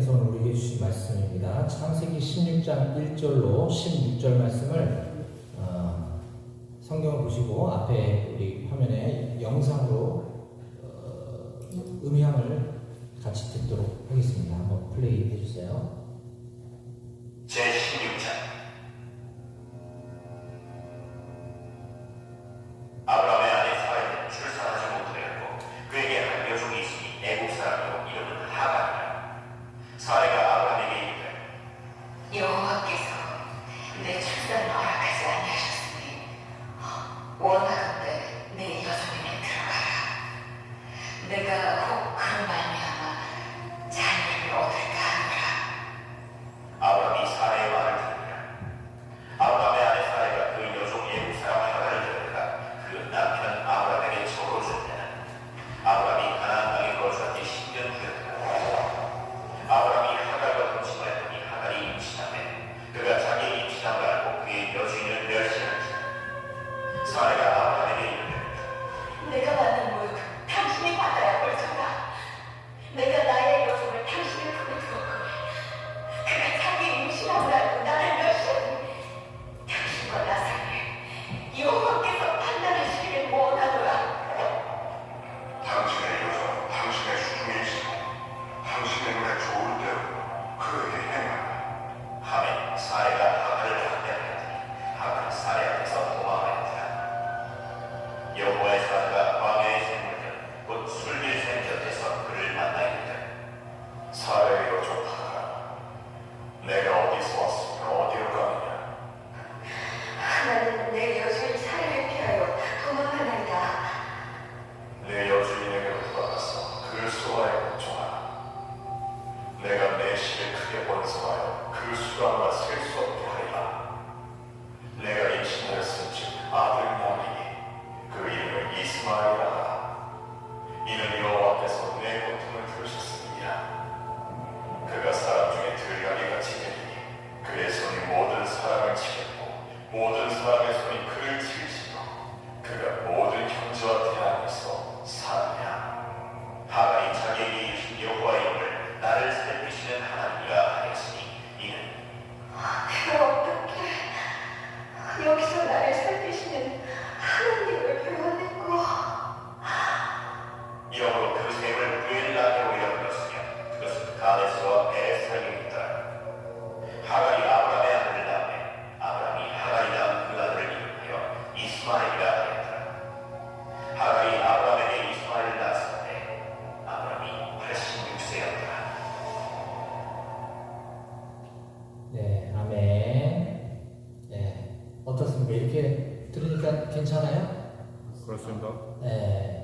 하나님께서 우리에게 주신 말씀입니다. 창세기 16장 1절로 16절 말씀을 성경을 보시고 앞에 우리 화면에 영상으로 음향을 같이 듣도록 하겠습니다. 한번 플레이 해주세요. 제16장 아브라함의 아내 사라는 출산하지 못하였고 그에게 한 여종이 있으니 애국 사람이요 이름은 하갈이라. 사라가 아브라함에게 이르되 여호와께서 내 출산을 허락하지 아니하셨으니 원하건대 내 여종에게 들어가라. 내가 혹 그런 말미암아 자녀를 얻을까 하노라. 아브라함이 사라의 말을 들으니라. 아브라함의 아내 사라가 그 여종 애국 사람 하갈을 데려다가 그 남편 아브라함에게 적으로 줄 때는 아브라함이 가나안 땅에 거주한 지 10년 후였더라. 아브라함이 하갈과 동침하였더니 하갈이 임신하매 그가 자기의 임신함을 알고 그의 여주인을 멸시하지. 사라가 아브라함에게 이르되 내가 받는 모욕은 당신이 받아야 옳도다. 내가 나의 여종을 당신의 품에 두었거늘 그가 자기 임신함을 알고 나를 멸시하니 당신과 나 사이에 여호와께서 판단하시기를 원하노라. 당신의 여자는 당신의 수중일지고 당신의 눈에 좋을 대로 그에게 행하라. 하매 사라가 하갈을 학대하였더니 하갈이 사라 앞에서 도망하였더라. 여호와의 사자가 광야의 생물들 곧 술길샘 곁에서 그를 만나 이르되 사라의 여종 하갈아, 내가 어디서 왔으며 어디로 가느냐? 하나는 내 여주인 사례를 피하여 도망하나이다. 내 여주인에게로 돌아가서 그 수하에 걱정하라. 내가 내 실을 크게 번성하여 그 수랑과 셀 수 없게 하리라. 내가 임신하였은즉 아들 낳으리니 그 이름을 이스마엘이라 하라. 이는 여호와께서 내 고통을 들으셨음이니라. 그가 사람 중에 들가리같이 되리니 그의 손이 모든 사람을 치겠고 모든 사람의 손이 그를 칠지며 그가 모든 형제와 대항해서 사느냐. 하갈이 자기에게 이르신 여호와의 이름을 나를 살피시는 하나님이라 하였으니 이는 내가 어떻게 여기서 나를 살피시는 하나님을 배워냈고 이러므로 그 셈을 부엘라게오이라 불렀으며 그것은 가데스와 베레스라에 있더라. 하갈이 아브라함의 아들을 낳으며 아브라함이 하갈이 낳은 그 아들을 이름하여 이스마엘이라 하였더라. 하갈이 아브라함에게 이스마엘을 낳았을 때 아브라함이 86세였더라. 네, 아멘. 네, 어떻습니까? 이렇게 들으니까 괜찮아요? 그렇습니다. 네,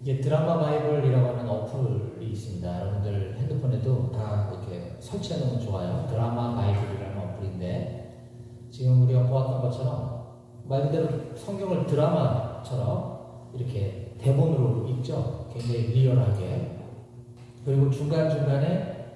이게 드라마 바이블이라고 하는 어플이 있습니다. 여러분들 핸드폰에도 다 이렇게 설치해 놓으면 좋아요. 드라마 바이블이라는 어플인데 지금 우리가 보았던 것처럼 말 그대로 성경을 드라마처럼 이렇게 대본으로 읽죠. 굉장히 리얼하게. 그리고 중간중간에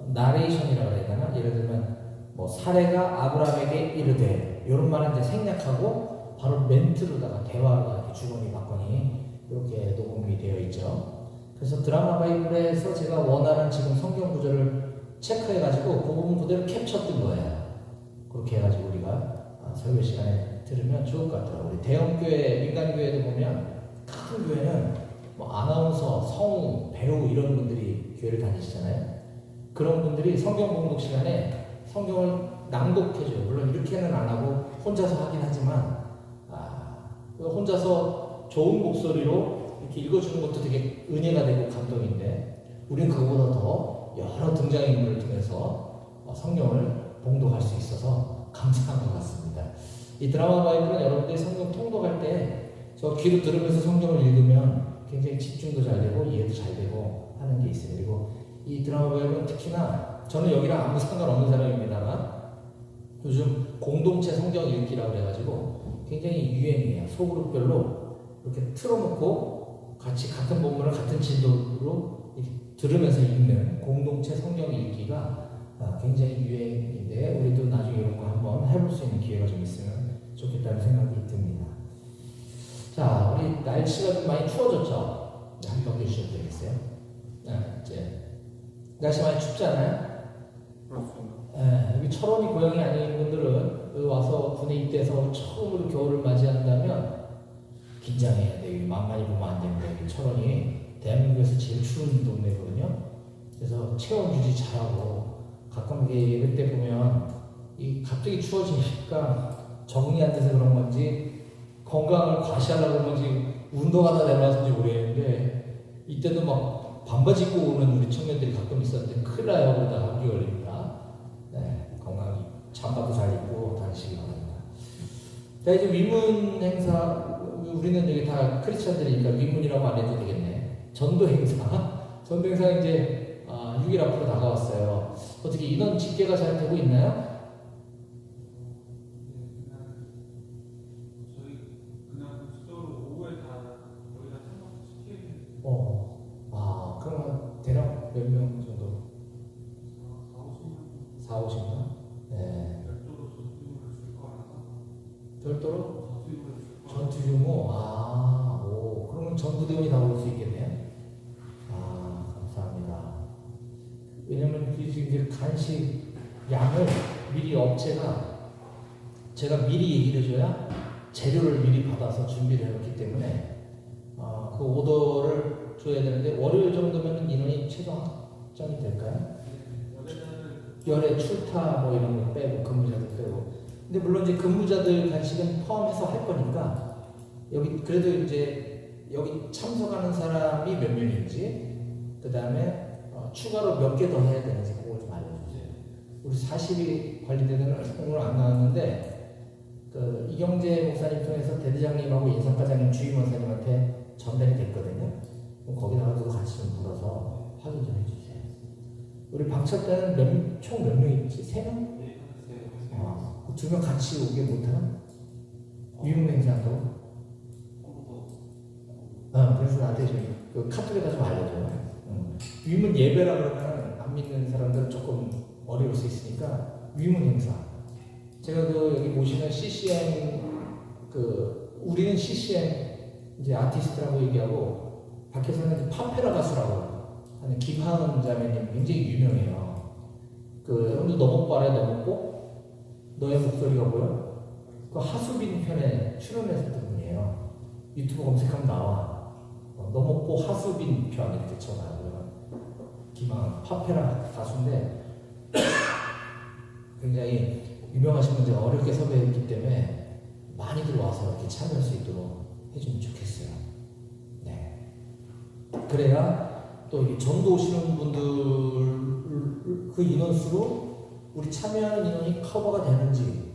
나레이션이라고 해야 되나? 예를 들면 뭐 사례가 아브라함에게 이르되 이런 말은 이제 생략하고 바로 멘트로다가 대화가 이렇게 주거니 받거니 이렇게 녹음이 되어 있죠. 그래서 드라마 바이블에서 제가 원하는 지금 성경 구절을 체크해가지고 그 부분 그대로 캡처 뜬 거예요. 그렇게 해가지고 우리가 설교 시간에 들으면 좋을 것 같아요. 우리 대형 교회, 민간 교회도 보면 큰 교회는 뭐 아나운서, 성우, 배우 이런 분들이 교회를 다니시잖아요. 그런 분들이 성경 봉독 시간에 성경을 낭독해줘요. 물론 이렇게는 안 하고 혼자서 하긴 하지만 혼자서 좋은 목소리로 이렇게 읽어주는 것도 되게 은혜가 되고 감동인데 우리는 그거보다 더 여러 등장인물을 통해서 성경을 봉독할 수 있어서 감사한 것 같습니다. 이 드라마 바이블은 여러분들이 성경 통독할 때 저 귀로 들으면서 성경을 읽으면 굉장히 집중도 잘 되고 이해도 잘 되고 하는 게 있어요. 그리고 이 드라마 바이블은 특히나 저는 여기랑 아무 상관없는 사람입니다만 요즘 공동체 성경 읽기라고 해가지고 굉장히 유행이에요. 소그룹별로 이렇게 틀어놓고 같이 같은 본문을 같은 진도로 들으면서 읽는 공동체 성경 읽기가 굉장히 유행인데 우리도 나중에 이런 거 한번 해볼 수 있는 기회가 좀 있으면 좋겠다는 생각이 듭니다. 자, 우리 날씨가 좀 많이 추워졌죠? 네, 한번 넘겨주셔도 되겠어요? 네, 이제 날씨 많이 춥잖아요. 그렇습니다. 예, 여기 철원이 고향이 아닌 분들은 여기 와서 군에 입대해서 처음으로 겨울을 맞이한다면 긴장해야 돼요. 만만히 보면 안 됩니다. 여기 철원이 대한민국에서 제일 추운 동네거든요. 그래서 체온 유지 잘하고 가끔 이게 예배 때 보면 이 갑자기 추워지니까 적응이 안 돼서 그런 건지 건강을 과시하려고 그런 건지 운동하다 내려와서인지 모르겠는데 이때도 막 반바지 입고 오는 우리 청년들이 가끔 있었는데 큰일 나요. 그러다 감기 걸립니다. 네, 건강히 잠바도 잘 입고 다니시기 바랍니다. 자, 이제 위문 행사, 우리는 여기 다 크리스천들이니까 위문이라고 안 해도 되겠네. 전도 행사. 전도 행사 이제 6일 앞으로 다가왔어요. 어떻게 인원 집계가 잘 되고 있나요? 그날 공식적으로 오후에 거의 다 참석시키는 그러면 대략 몇 명 정도? 4, 50명? 네. 별도로 전투임을 줄 거라서 별도로? 전투임을 줄 거라서 전투 규모? 그러면 전부대원이 다 올 수 있겠네요? 감사합니다. 왜냐면 지금 간식 양을 미리 업체가 제가 미리 얘기를 해줘야 재료를 미리 받아서 준비를 해놓기 때문에 그 오더를 줘야 되는데 월요일 정도면 인원이 최소 확정이 될까요? 열애 출타 뭐 이런 거 빼고 근무자들 빼고 근데 물론 이제 근무자들 간식은 포함해서 할 거니까 여기 그래도 이제 여기 참석하는 사람이 몇 명인지 그 다음에 추가로 몇 개 더 해야 되는지 그걸 좀 알려주세요. 우리 40이 관리되는 오늘 안 나왔는데 그 이경재 목사님 통해서 대대장님하고 인상과장님 주임원사님한테 전달이 됐거든요. 그럼 거기다가도 같이 좀 물어서 확인 좀 해주세요. 우리 방첩 때는 총 몇 명이지? 3명? 네, 2명 같이 오게 못하나? 위문 행사도? 그래서 나한테 그 카톡에다 좀 알려줘요. 위문 예배라 그러면 안 믿는 사람들은 조금 어려울 수 있으니까 위문 행사. 제가 그 여기 보시는 CCM 우리는 CCM 이제 아티스트라고 얘기하고 밖에서는 파페라 가수라고 하는 김하은 자매님 굉장히 유명해요. 여러분들 너목보 알아요? 너목보? 너의 목소리가 보여? 그 하수빈 편에 출연했던 분이에요. 유튜브 검색하면 나와. 너목보 하수빈 편 이렇게 쳐놔요. 김하은 파페라 가수인데 굉장히 유명하신 분들 어렵게 섭외했기 때문에 많이들 와서 이렇게 참여할 수 있도록 해주면 좋겠어요. 네. 그래야 또 이 전도 오시는 분들 그 인원수로 우리 참여하는 인원이 커버가 되는지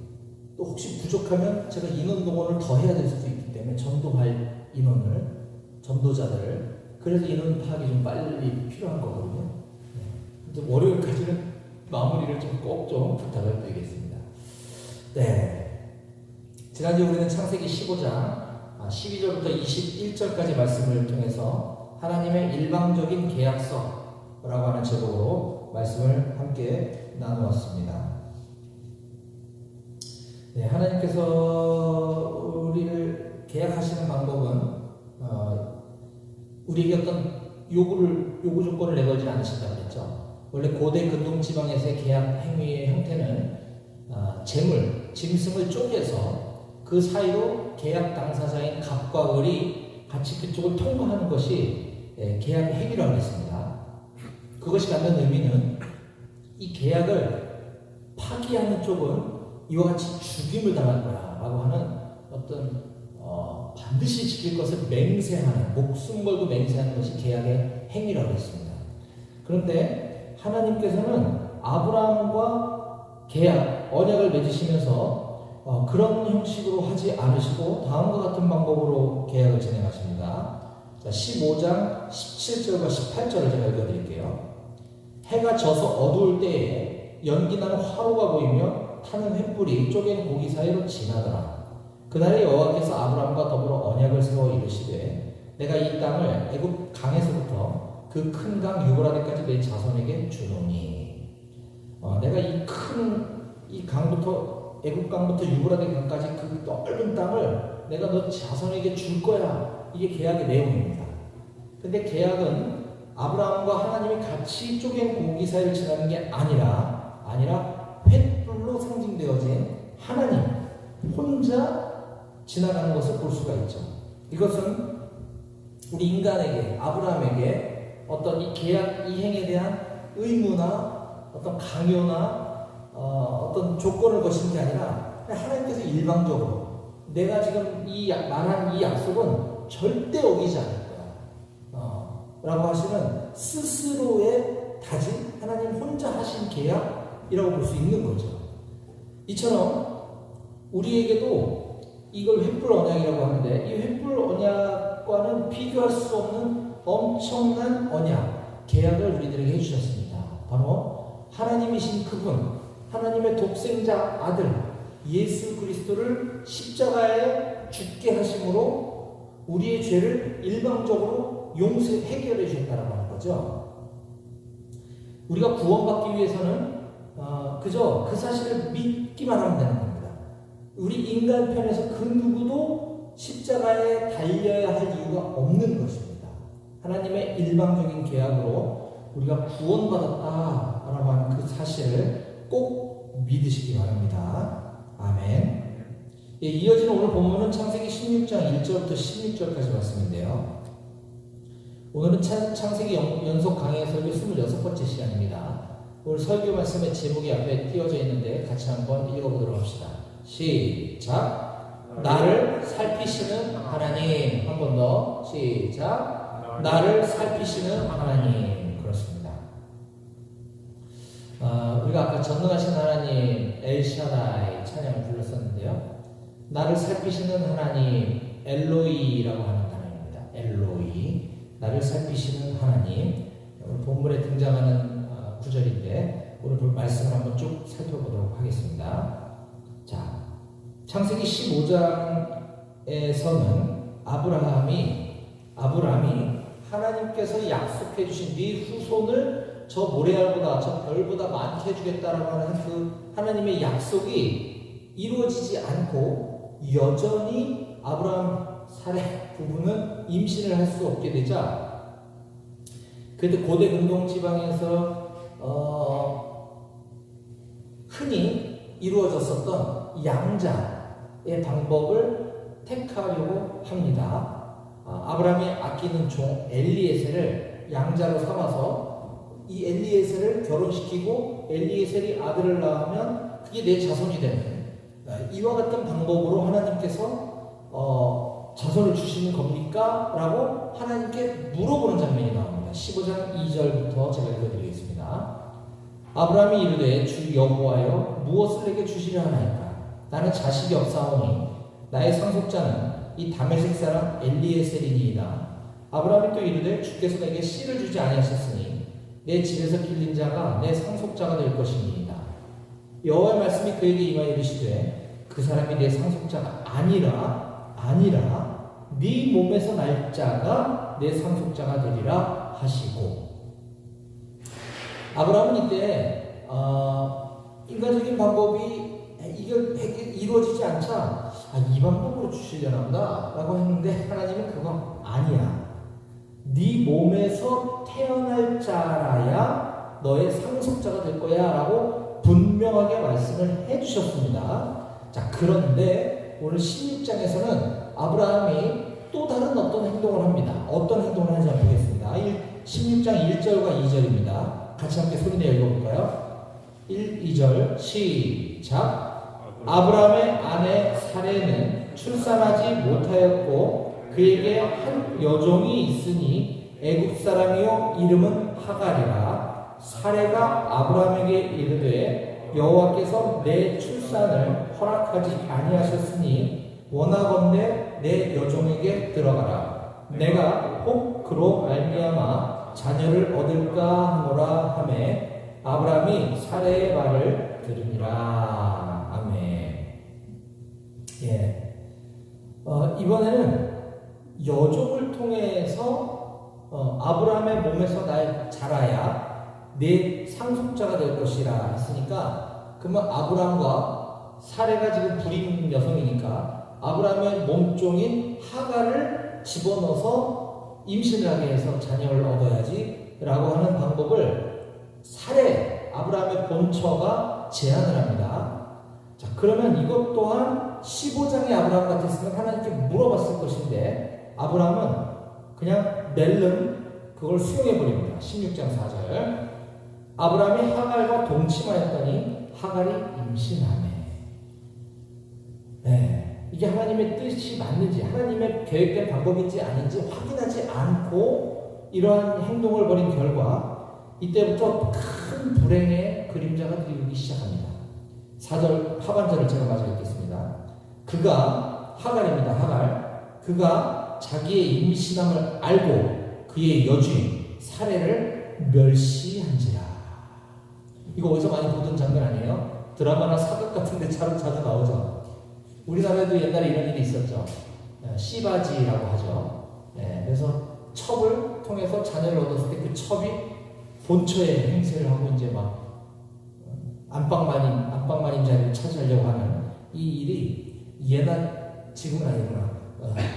또 혹시 부족하면 제가 인원 동원을 더 해야 될 수도 있기 때문에 전도할 인원을 전도자들을 그래서 인원 파악이 좀 빨리 필요한 거거든요. 네. 월요일까지는 마무리를 좀 꼭 좀 부탁을 드리겠습니다. 네. 지난주 우리는 창세기 15장 12절부터 21절까지 말씀을 통해서 하나님의 일방적인 계약서라고 하는 제목으로 말씀을 함께 나누었습니다. 네, 하나님께서 우리를 계약하시는 방법은 우리에게 어떤 요구 조건을 내걸지 않으신다고 했죠. 원래 고대 근동 지방에서의 계약 행위의 형태는 재물, 짐승을 쪼개서 그 사이로 계약 당사자인 갑과 을이 같이 그쪽을 통과하는 것이 계약 행위라고 했습니다. 그것이 갖는 의미는 이 계약을 파기하는 쪽은 이와 같이 죽임을 당할 거야 라고 하는 어떤 반드시 지킬 것을 맹세하는, 목숨 걸고 맹세하는 것이 계약의 행위라고 했습니다. 그런데 하나님께서는 아브라함과 계약, 언약을 맺으시면서 그런 형식으로 하지 않으시고 다음과 같은 방법으로 계약을 진행하십니다. 자, 15장 17절과 18절을 제가 읽어드릴게요. 해가 져서 어두울 때에 연기나는 화로가 보이며 타는 횃불이 쪼갠 고기 사이로 지나더라. 그날에 여호와께서 아브라함과 더불어 언약을 세워 이르시되 내가 이 땅을 애굽 강에서부터 그 큰 강 유브라데까지 내 자손에게 주노니 내가 이 강부터 애굽 강부터 유브라데 강까지 그 넓은 땅을 내가 너 자손에게 줄 거야. 이게 계약의 내용입니다. 근데 계약은 아브라함과 하나님이 같이 쪼갠 고기 사이를 지나는 게 아니라 횃불로 상징되어진 하나님 혼자 지나가는 것을 볼 수가 있죠. 이것은 우리 인간에게, 아브라함에게 어떤 이 계약 이행에 대한 의무나 어떤 강요나 어떤 조건을 거신 게 아니라 하나님께서 일방적으로 내가 지금 말한 이 약속은 절대 어기지 않을 거야 라고 하시는 스스로의 다짐, 하나님 혼자 하신 계약이라고 볼 수 있는 거죠. 이처럼 우리에게도 이걸 횃불 언약이라고 하는데 이 횃불 언약과는 비교할 수 없는 엄청난 언약, 계약을 우리들에게 해주셨습니다. 바로 하나님이신 그분, 하나님의 독생자 아들 예수 그리스도를 십자가에 죽게 하심으로 우리의 죄를 일방적으로 해결해 주셨다는 하는 거죠. 우리가 구원받기 위해서는 그저 그 사실을 믿기만 하면 되는 겁니다. 우리 인간 편에서 그 누구도 십자가에 달려야 할 이유가 없는 것입니다. 하나님의 일방적인 계약으로 우리가 구원받았다라고 하는 그 사실을 꼭 믿으시기 바랍니다. 아멘. 예, 이어지는 오늘 본문은 창세기 16장 1절부터 16절까지 말씀인데요. 오늘은 창세기 연속 강해 설교 26번째 시간입니다. 오늘 설교 말씀의 제목이 앞에 띄어져 있는데 같이 한번 읽어보도록 합시다. 시작. 나를 살피시는 하나님. 한 번 더. 시작. 나를 살피시는 하나님. 그렇습니다. 우리가 아까 전능하신 하나님 엘샤다이 찬양을 불렀었는데요. 나를 살피시는 하나님 엘로이라고 하는 단어입니다. 엘로이. 나를 살피시는 하나님. 오늘 본문에 등장하는 구절인데 오늘 볼 말씀을 한번 쭉 살펴보도록 하겠습니다. 자, 창세기 15장에서는 아브라함이 하나님께서 약속해 주신 네 후손을 저 모래알보다 저 별보다 많게 해주겠다라고 하는 그 하나님의 약속이 이루어지지 않고 여전히 아브라함 사례 부부는 임신을 할 수 없게 되자 그때 고대 근동 지방에서 흔히 이루어졌었던 양자의 방법을 택하려고 합니다. 아브라함이 아끼는 종 엘리에셀을 양자로 삼아서 이 엘리에셀을 결혼시키고 엘리에셀이 아들을 낳으면 그게 내 자손이 되는 이와 같은 방법으로 하나님께서 자손을 주시는 겁니까? 라고 하나님께 물어보는 장면이 나옵니다. 15장 2절부터 제가 읽어드리겠습니다. 아브라함이 이르되 주 여호와여 무엇을 내게 주시려 하나이까? 나는 자식이 없사오니 나의 상속자는 이 다메섹 사람 엘리에셀이니이다. 아브라함이 또 이르되 주께서 내게 씨를 주지 아니하셨으니 내 집에서 길린 자가 내 상속자가 될 것이니이다. 여호와의 말씀이 그에게 임하여 이르시되 그 사람이 내 상속자가 아니라 네 몸에서 날 자가 내 상속자가 되리라 하시고 아브라함은 이때 인간적인 방법이 이루어지지 않자 이 방법으로 주시려나 보다 라고 했는데 하나님은 그거 아니야. 네 몸에서 태어날 자라야 너의 상속자가 될 거야 라고 분명하게 말씀을 해주셨습니다. 자, 그런데 오늘 16장에서는 아브라함이 또 다른 어떤 행동을 합니다. 어떤 행동을 하는지 한번 보겠습니다. 16장 1절과 2절입니다. 같이 함께 소리내어 읽어볼까요? 1, 2절 시작. 아브라함의 아내 사레는 출산하지 못하였고 그에게 한 여종이 있으니 애굽 사람이요 이름은 하갈이라. 사레가 아브라함에게 이르되 여호와께서 내 출산을 허락하지 아니하셨으니 원하건대 내 여종에게 들어가라. 내가 혹 그로 말미암아 자녀를 얻을까 하노라 하매 아브라함이 사레의 말을 들으니라. 아멘. 예. 이번에는 여종을 통해서 아브라함의 몸에서 날 자라야 내 상속자가 될 것이라 했으니까 그러면 아브라함과 사레가 지금 불임 여성이니까 아브라함의 몸종인 하갈을 집어넣어서 임신을 하게 해서 자녀를 얻어야지 살해라고 하는 방법을 살해, 아브라함의 본처가 제안을 합니다. 자, 그러면 이것 또한 15장의 아브라함 같았으면 하나님께 물어봤을 것인데 아브라함은 그냥 낼름 그걸 수용해버립니다. 16장 4절 아브라함이 하갈과 동침하였더니 하갈이 임신하네. 네, 이게 하나님의 뜻이 맞는지 하나님의 계획된 방법인지 아닌지 확인하지 않고 이러한 행동을 벌인 결과 이때부터 큰 불행의 그림자가 드리기 시작합니다. 4절 하반절을 제가 마저 읽겠습니다. 그가 하갈입니다. 하갈 그가 자기의 임신함을 알고 그의 여주인 사례를 멸시한지라. 이거 어디서 많이 보던 장면 아니에요? 드라마나 사극 같은 데 자주 나오죠. 우리나라에도 옛날에 이런 일이 있었죠. 씨바지라고 하죠. 그래서 첩을 통해서 자녀를 얻었을 때 그 첩이 본처의 행세를 하고 이제 막 안방마님 자리를 차지하려고 하는 이 일이 지금은 아니구나.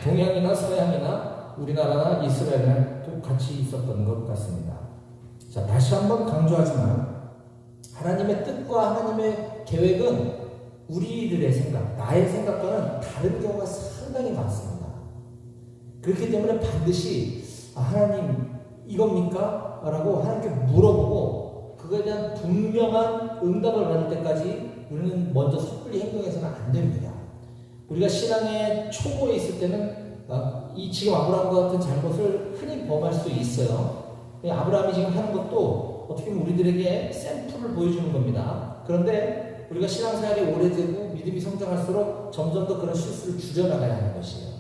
동양이나 서양이나 우리나라나 이스라엘이나 똑같이 있었던 것 같습니다. 자, 다시 한번 강조하지만 하나님의 뜻과 하나님의 계획은 우리들의 생각, 나의 생각과는 다른 경우가 상당히 많습니다. 그렇기 때문에 반드시 하나님 이겁니까? 라고 하나님께 물어보고 그거에 대한 분명한 응답을 받을 때까지 우리는 먼저 섣불리 행동해서는 안 됩니다. 우리가 신앙의 초보에 있을 때는 지금 아브라함과 같은 잘못을 흔히 범할 수 있어요. 아브라함이 지금 하는 것도 어떻게 보면 우리들에게 샘플을 보여주는 겁니다. 그런데 우리가 신앙생활이 오래되고 믿음이 성장할수록 점점 더 그런 실수를 줄여나가야 하는 것이에요.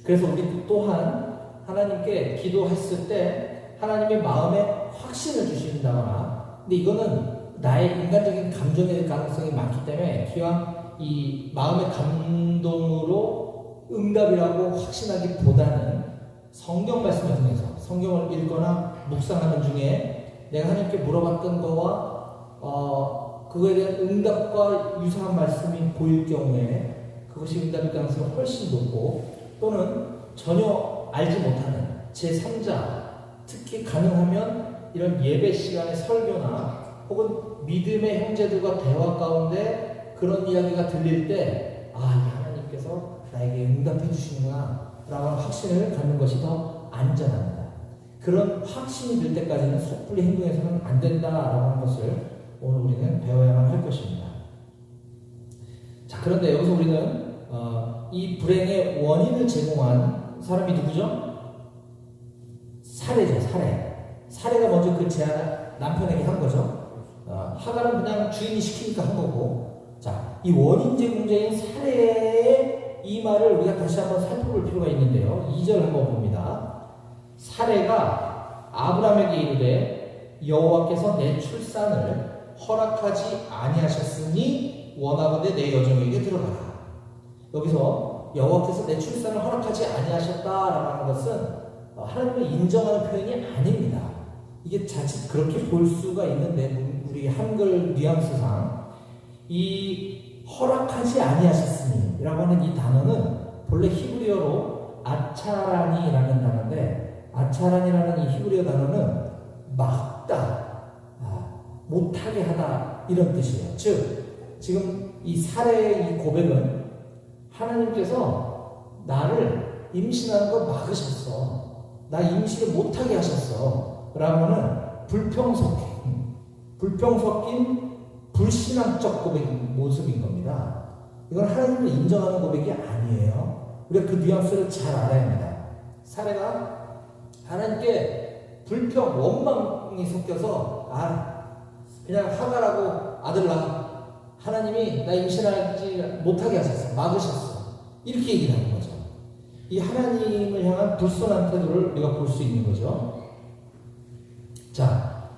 그래서 우리 또한 하나님께 기도했을 때 하나님의 마음에 확신을 주신다거나, 근데 이거는 나의 인간적인 감정의 가능성이 많기 때문에 기왕 이 마음의 감동으로 응답이라고 확신하기보다는 성경 말씀을 통해서 성경을 읽거나 묵상하는 중에 내가 하나님께 물어봤던 거와 그거에 대한 응답과 유사한 말씀이 보일 경우에 그것이 응답일 가능성이 훨씬 높고, 또는 전혀 알지 못하는 제3자, 특히 가능하면 이런 예배 시간의 설교나 혹은 믿음의 형제들과 대화 가운데 그런 이야기가 들릴 때 하나님께서 나에게 응답해 주시는구나 라고 하는 확신을 갖는 것이 더 안전합니다. 그런 확신이 들 때까지는 섣불리 행동해서는 안 된다라고 하는 것을 오늘 우리는 배워야만 할 것입니다. 자, 그런데 여기서 우리는 이 불행의 원인을 제공한 사람이 누구죠? 사례죠, 사례. 사례가 먼저 그 제안을 남편에게 한 거죠. 하갈은 그냥 주인이 시키니까 한 거고. 자, 이 원인 제공자인 사례의 이 말을 우리가 다시 한번 살펴볼 필요가 있는데요. 2절 한번 봅니다. 사례가 아브라함에게 이르되 여호와께서 내 출산을 허락하지 아니하셨으니 원하건대 내 여종에게 들어가라. 여기서 여호와께서 내 출산을 허락하지 아니하셨다라고 하는 것은 하나님을 인정하는 표현이 아닙니다. 이게 자칫 그렇게 볼 수가 있는데 우리 한글 뉘앙스상 이 허락하지 아니하셨으니 라고 하는 이 단어는 본래 히브리어로 아차라니라는 단어인데, 아차라니라는 이 히브리어 단어는 막다, 못하게 하다 이런 뜻이에요. 즉 지금 이 사례의 이 고백은 하나님께서 나를 임신하는 걸 막으셨어, 나 임신을 못하게 하셨어 라고 하는 불평 섞인 불신앙적 모습인 겁니다. 이건 하나님을 인정하는 고백이 아니에요. 우리가 그 뉘앙스를 잘 알아야 합니다. 사례가 하나님께 불평, 원망이 섞여서 그냥 하갈하고 아들 낳아, 하나님이 나 임신하지 못하게 하셨어, 막으셨어, 이렇게 얘기를 하는 거죠. 이 하나님을 향한 불손한 태도를 우리가 볼 수 있는 거죠. 자,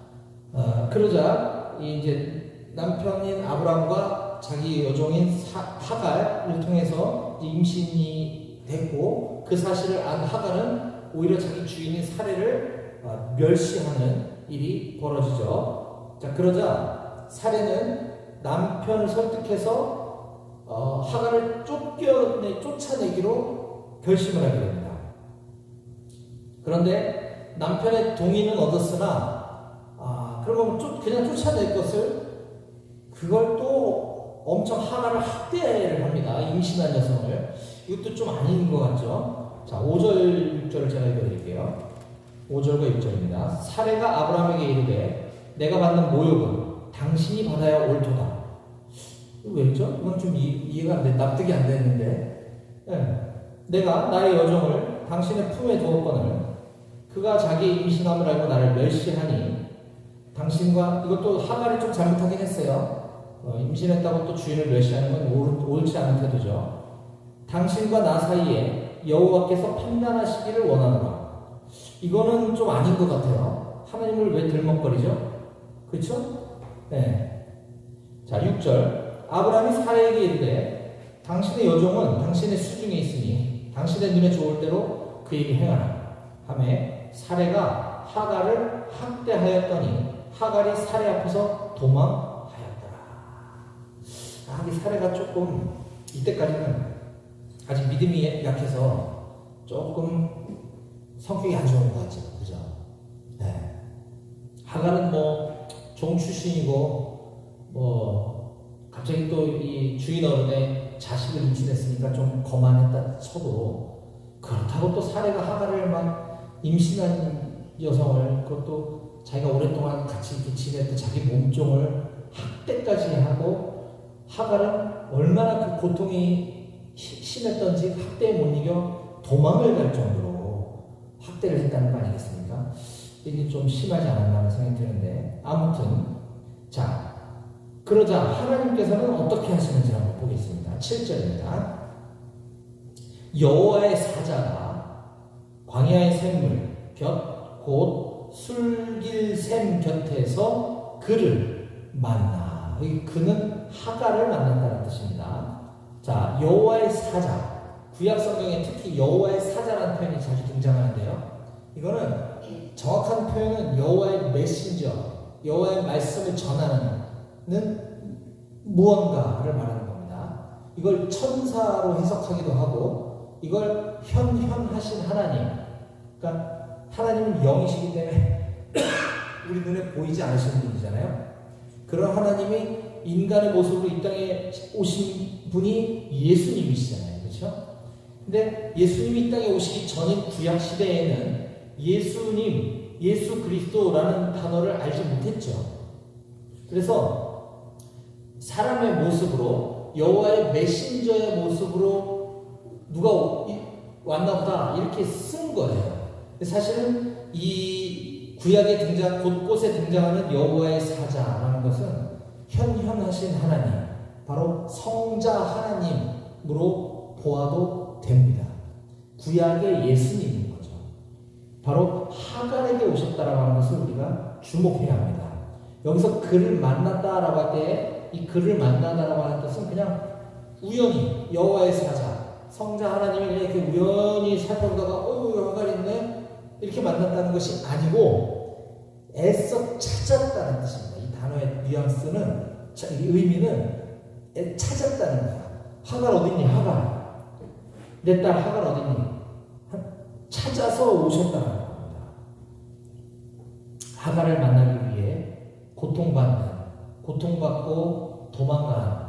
그러자 이제 남편인 아브라함과 자기 여종인 하갈을 통해서 임신이 됐고, 그 사실을 안 하갈은 오히려 자기 주인인 사례를 멸시하는 일이 벌어지죠. 자, 그러자 사례는 남편을 설득해서 하갈을 쫓아내기로 결심을 하게 됩니다. 그런데 남편의 동의는 얻었으나 그러면 그냥 쫓아낼 것을 그걸 또 엄청 하가를 학대를 합니다. 임신한 여성을. 이것도 좀 아닌 것 같죠? 자, 5절, 6절을 제가 읽어드릴게요. 5절과 6절입니다. 사레가 아브라함에게 이르되 내가 받는 모욕은 당신이 받아야 옳도다. 왜죠? 이건 좀 이해가 안 돼. 납득이 안 되는데. 내가 나의 여종을 당신의 품에 두었거늘 그가 자기 임신함을 알고 나를 멸시하니 당신과 이것도 하갈이 좀 잘못하긴 했어요. 임신했다고 또 주인을 멸시하는 건 옳지 않은 태도죠. 당신과 나 사이에 여호와께서 판단하시기를 원하노라. 이거는 좀 아닌 것 같아요. 하나님을 왜 들먹거리죠? 그렇죠? 네. 자, 6절. 아브라함이 사레에게 이르되 당신의 여종은 당신의 수중에 있으니 당신의 눈에 좋을 대로 그에게 행하라 하매 사레가 하갈을 학대하였더니 하갈이 사레 앞에서 도망하였더라. 이 사레가 조금 이때까지는 아직 믿음이 약해서 조금 성격이 안 좋은 것 같죠, 그죠? 네. 하갈은 뭐 종 출신이고 갑자기 또 이 주인 어른의 자식을 임신했으니까 좀 거만했다 쳐도 그렇다고 또 사례가 하갈을 막 임신한 여성을 그것도 자기가 오랫동안 같이 이렇게 지냈던 자기 몸종을 학대까지 하고 하갈은 얼마나 그 고통이 심했던지 학대에 못 이겨 도망을 갈 정도로 학대를 했다는 거 아니겠습니까? 이게 좀 심하지 않았나 하는 생각이 드는데 아무튼 자 그러자 하나님께서는 어떻게 하시는지 한번 보겠습니다. 7절입니다. 여호와의 사자가 광야의 샘물 곧 술길샘 곁에서 그를 만나. 여기 그는 하갈을 만난다는 뜻입니다. 자, 여호와의 사자. 구약 성경에 특히 여호와의 사자라는 표현이 자주 등장하는데요. 이거는 정확한 표현은 여호와의 메신저, 여호와의 말씀을 전하는 무언가를 말하는 겁니다. 이걸 천사로 해석하기도 하고 이걸 현현하신 하나님, 그러니까 하나님은 영이시기 때문에 우리 눈에 보이지 않으시는 분이잖아요. 그런 하나님이 인간의 모습으로 이 땅에 오신 분이 예수님이시잖아요. 그렇죠? 근데 예수님이 이 땅에 오시기 전인 구약 시대에는 예수님, 예수 그리스도라는 단어를 알지 못했죠. 그래서 사람의 모습으로 여호와의 메신저의 모습으로 누가 왔나보다 이렇게 쓴 거예요. 사실은 이 구약에 곳곳에 등장하는 여호와의 사자라는 것은 현현하신 하나님, 바로 성자 하나님으로 보아도 됩니다. 구약의 예수님인 거죠. 바로 하갈에게 오셨다라고 하는 것을 우리가 주목해야 합니다. 여기서 그를 만났다라고 할 때 이 그를 만나다라고 하는 뜻은 그냥 우연히 여호와의 사자, 성자 하나님이 그냥 이렇게 우연히 살펴보다가 하갈이 있네 이렇게 만났다는 것이 아니고 애써 찾았다는 뜻입니다. 이 단어의 뉘앙스는 이 의미는 찾았다는 거야. 하갈 어딨니? 하갈. 내 딸 하갈 어딨니? 찾아서 오셨다는 겁니다. 하갈을 만나기 위해 고통받고 도망간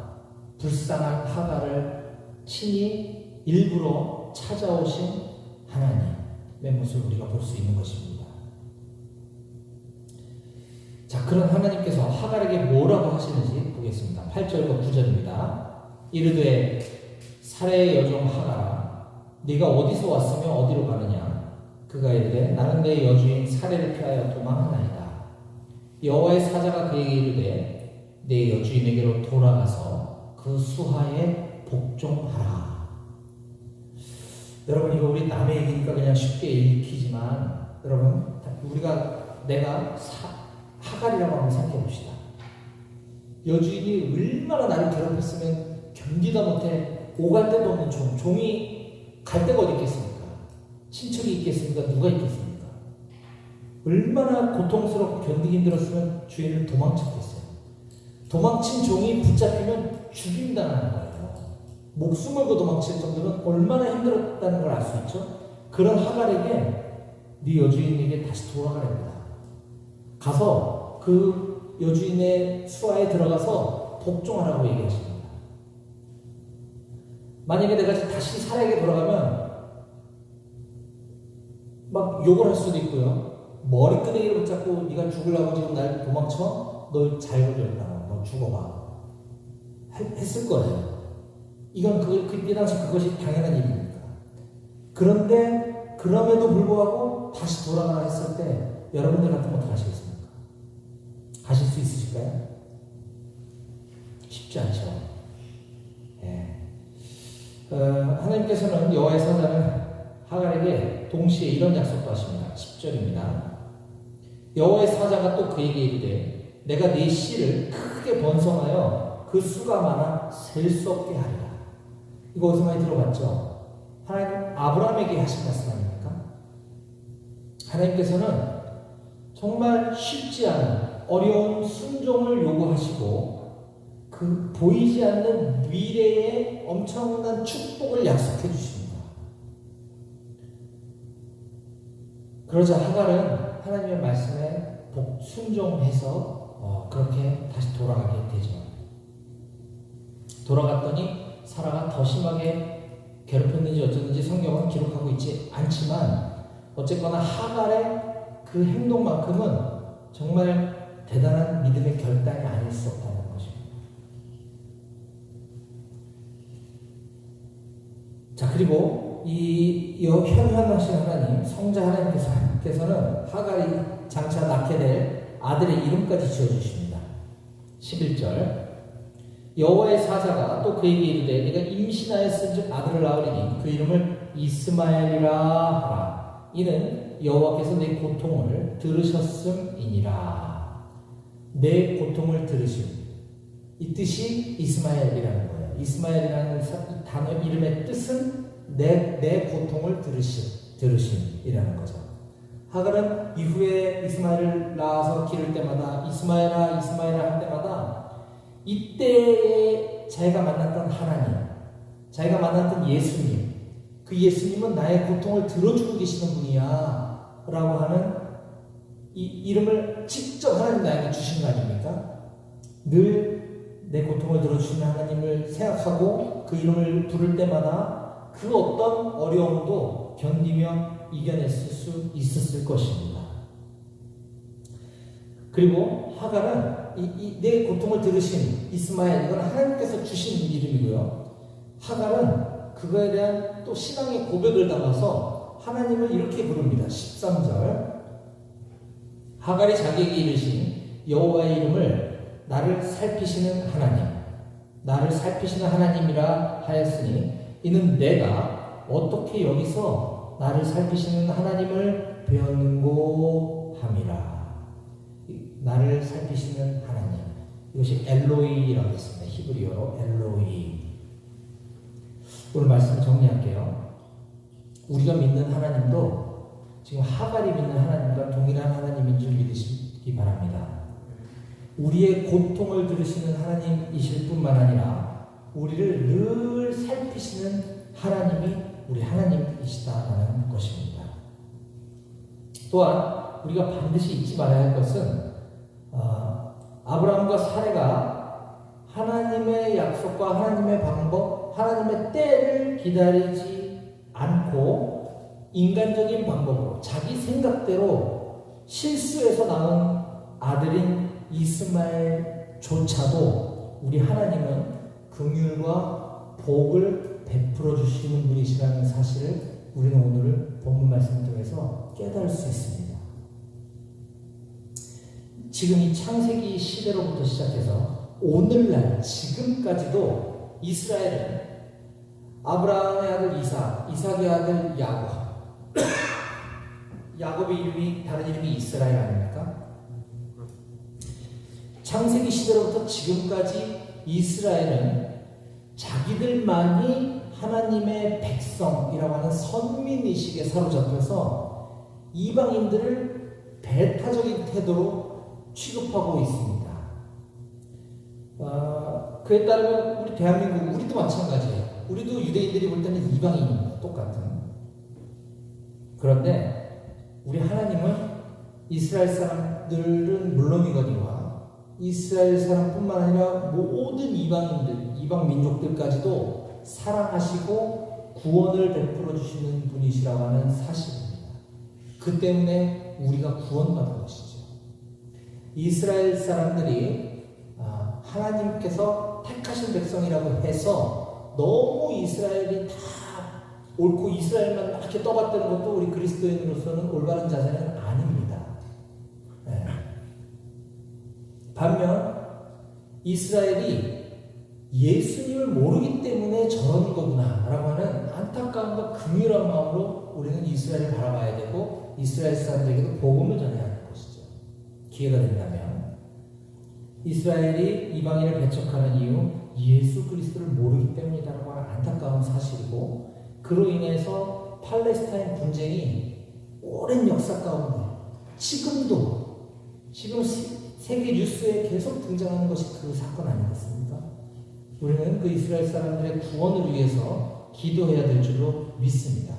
불쌍한 하갈을 친히 일부러 찾아오신 하나님의 모습을 우리가 볼 수 있는 것입니다. 자, 그런 하나님께서 하갈에게 뭐라고 하시는지 보겠습니다. 8절과 9절입니다. 이르되 사레의 여종 하갈아 네가 어디서 왔으며 어디로 가느냐? 그가 이르되 나는 내 여주인 사레를 피하여 도망하나이다. 여호와의 사자가 그에게 이르되 내 여주인에게로 돌아가서 그 수하에 복종하라. 여러분 이거 우리 남의 얘기니까 그냥 쉽게 읽히지만 여러분 내가 하갈이라고 한번 생각해 봅시다. 여주인이 얼마나 나를 괴롭혔으면 견디다 못해 오갈 데도 없는 종이 갈 데가 어디 있겠습니까? 친척이 있겠습니까? 누가 있겠습니까? 얼마나 고통스럽고 견디기 힘들었으면 주인을 도망쳤겠어요. 도망친 종이 붙잡히면 죽임당하는 거예요. 목숨을 걸고 도망칠 정도는 얼마나 힘들었다는 걸 알 수 있죠. 그런 하갈에게 네 여주인에게 다시 돌아가랍니다. 가서 그 여주인의 수하에 들어가서 복종하라고 얘기하십니다. 만약에 내가 다시 사라에게 돌아가면 막 욕을 할 수도 있고요. 머리끄댕이를 붙잡고 네가 죽으려고 지금 날 도망쳐? 너 잘 걸렸다. 너 죽어봐. 했을 거예요. 이건 그때 당시 그것이 당연한 일입니다. 그런데 그럼에도 불구하고 다시 돌아가라 했을 때 여러분들 같으면 어떻게 하시겠습니까? 하실 수 있으실까요? 쉽지 않죠. 예. 하나님께서는 여호와의 사자는 하갈에게 동시에 이런 약속도 하십니다. 10절입니다. 여호와의 사자가 또 그에게 이르되 내가 네 씨를 크게 번성하여 그 수가 많아 셀 수 없게 하리라. 이거 어디서 많이 들어봤죠? 하나님 아브라함에게 하신 말씀 아닙니까? 하나님께서는 정말 쉽지 않은 어려운 순종을 요구하시고 그 보이지 않는 미래의 엄청난 축복을 약속해 주십니다. 그러자 하갈은 하나님의 말씀에 순종해서 그렇게 다시 돌아가게 되죠. 돌아갔더니 사라가 더 심하게 괴롭혔는지 어쩌는지 성경은 기록하고 있지 않지만 어쨌거나 하갈의 그 행동만큼은 정말 대단한 믿음의 결단이 아닐 수 없다는 것입니다. 자, 그리고 이 현현하신 하나님, 성자 하나님께서는 하갈이 장차 낳게 될 아들의 이름까지 지어주십니다. 11절 여호와의 사자가 또 그에게 이르되 네가 임신하였은즉 아들을 낳으리니 그 이름을 이스마엘이라 하라. 이는 여호와께서 내 고통을 들으셨음이니라. 내 고통을 들으심. 이 뜻이 이스마엘이라는 거예요. 이스마엘이라는 단어 이름의 뜻은 내 고통을 들으심이라는 거죠. 하갈은 이후에 이스마엘을 낳아서 기를 때마다 이스마엘아 이스마엘아 할 때마다 이때에 자기가 만났던 하나님, 자기가 만났던 예수님, 그 예수님은 나의 고통을 들어주고 계시는 분이야 라고 하는 이 이름을 직접 하나님 나에게 주신 거 아닙니까? 늘 내 고통을 들어주시는 하나님을 생각하고 그 이름을 부를 때마다 그 어떤 어려움도 견디며 이겨냈을 수 있었을 것입니다. 그리고 하갈은 내 고통을 들으신 이스마엘, 이건 하나님께서 주신 이름이고요. 하갈은 그거에 대한 또 신앙의 고백을 담아서 하나님을 이렇게 부릅니다. 13절 하갈이 자기에게 이르신 여호와의 이름을 나를 살피시는 하나님, 나를 살피시는 하나님이라 하였으니 이는 내가 어떻게 여기서 나를 살피시는 하나님을 배웠는고 함이라. 나를 살피시는 하나님, 이것이 엘로이라고 했습니다. 히브리어로 엘로이. 오늘 말씀 정리할게요. 우리가 믿는 하나님도 지금 하갈이 믿는 하나님과 동일한 하나님인 줄 믿으시기 바랍니다. 우리의 고통을 들으시는 하나님이실 뿐만 아니라 우리를 늘 살피시는 하나님이 우리 하나님이시다라는 것입니다. 또한 우리가 반드시 잊지 말아야 할 것은 아브라함과 사레가 하나님의 약속과 하나님의 방법, 하나님의 때를 기다리지 않고 인간적인 방법으로 자기 생각대로 실수해서 낳은 아들인 이스마엘조차도 우리 하나님은 긍휼과 복을 베풀어 주시는 분이시라는 사실을 우리는 오늘 본문 말씀을 통해서 깨달을 수 있습니다. 지금 이 창세기 시대로부터 시작해서 오늘날 지금까지도 이스라엘은 아브라함의 아들 이삭, 이삭의 아들 야곱, 야곱의 이름이 다른 이름이 이스라엘 아닙니까? 창세기 시대로부터 지금까지 이스라엘은 자기들만이 하나님의 백성이라고 하는 선민의식에 사로잡혀서 이방인들을 배타적인 태도로 취급하고 있습니다. 그에 따르면 우리 대한민국, 우리도 마찬가지예요. 우리도 유대인들이 볼 때는 이방인입니다. 똑같은. 그런데 우리 하나님은 이스라엘 사람들은 물론이거니와 이스라엘 사람뿐만 아니라 모든 이방인들, 이방 민족들까지도 사랑하시고 구원을 베풀어 주시는 분이시라고 하는 사실입니다. 그 때문에 우리가 구원받은 것이죠. 이스라엘 사람들이 하나님께서 택하신 백성이라고 해서 너무 이스라엘이 다 옳고 이스라엘만 막 이렇게 떠받드는 것도 우리 그리스도인으로서는 올바른 자세는 아닙니다. 네. 반면 이스라엘이 예수님을 모르기 때문에 저러는 거구나 라고 하는 안타까움과 긍휼한 마음으로 우리는 이스라엘을 바라봐야 되고 이스라엘 사람들에게도 복음을 전해야 하는 것이죠. 기회가 된다면 이스라엘이 이방인을 배척하는 이유 예수 그리스도를 모르기 때문이다라고 하는 안타까운 사실이고 그로 인해서 팔레스타인 분쟁이 오랜 역사 가운데 지금 세계 뉴스에 계속 등장하는 것이 그 사건 아니겠습니까? 우리는 그 이스라엘 사람들의 구원을 위해서 기도해야 될 줄로 믿습니다.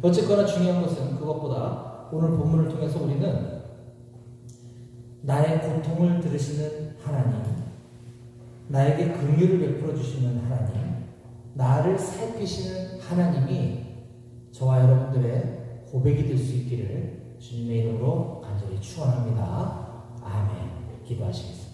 어쨌거나 중요한 것은 그것보다 오늘 본문을 통해서 우리는 나의 고통을 들으시는 하나님, 나에게 긍휼을 베풀어 주시는 하나님, 나를 살피시는 하나님이 저와 여러분들의 고백이 될 수 있기를 주님의 이름으로 간절히 축원합니다. 아멘. 기도하시겠습니다.